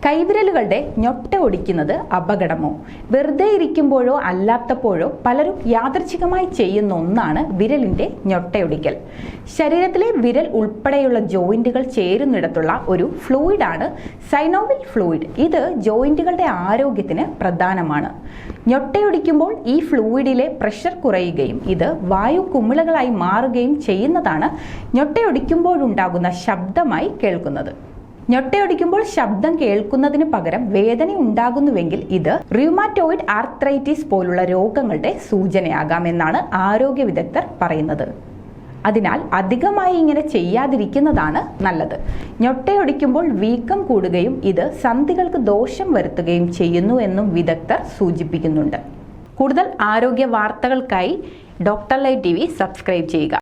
കൈവിരലുകളുടെ ഞൊട്ട ഒടിക്കുന്നത് അപകടമോ? വെറുതെ ഇരിക്കുമ്പോഴോ അല്ലാത്തപ്പോഴോ പലരും യാദൃച്ഛികമായി ചെയ്യുന്ന ഒന്നാണ് വിരലിന്റെ ഞൊട്ടയൊടിക്കൽ. ശരീരത്തിലെ വിരൽ ഉൾപ്പെടെയുള്ള ജോയിന്റുകൾ ചേരുന്നിടത്തുള്ള ഒരു ഫ്ലൂയിഡാണ് സൈനോവിൽ ഫ്ലൂയിഡ്. ഇത് ജോയിന്റുകളുടെ ആരോഗ്യത്തിന് പ്രധാനമാണ്. ഞൊട്ടയൊടിക്കുമ്പോൾ ഈ ഫ്ലൂയിഡിലെ പ്രഷർ കുറയുകയും ഇത് വായു കുമിളകളായി മാറുകയും ചെയ്യുന്നതാണ് ഞൊട്ടയൊടിക്കുമ്പോഴുണ്ടാകുന്ന ശബ്ദമായി കേൾക്കുന്നത്. ഞൊട്ടയൊടിക്കുമ്പോൾ ശബ്ദം കേൾക്കുന്നതിന് പകരം വേദന ഉണ്ടാകുന്നുവെങ്കിൽ ഇത് റൂമാറ്റോയിഡ് ആർത്രൈറ്റിസ് പോലുള്ള രോഗങ്ങളുടെ സൂചനയാകാമെന്നാണ് ആരോഗ്യ വിദഗ്ധർ പറയുന്നത്. അതിനാൽ അധികമായി ഇങ്ങനെ ചെയ്യാതിരിക്കുന്നതാണ് നല്ലത്. ഞൊട്ടയൊടിക്കുമ്പോൾ വീക്കം കൂടുകയും ഇത് സന്ധികൾക്ക് ദോഷം വരുത്തുകയും ചെയ്യുന്നു എന്നും വിദഗ്ധർ സൂചിപ്പിക്കുന്നുണ്ട്. കൂടുതൽ ആരോഗ്യ വാർത്തകൾക്കായി ഡോക്ടർ ലൈവ് TV സബ്സ്ക്രൈബ് ചെയ്യുക.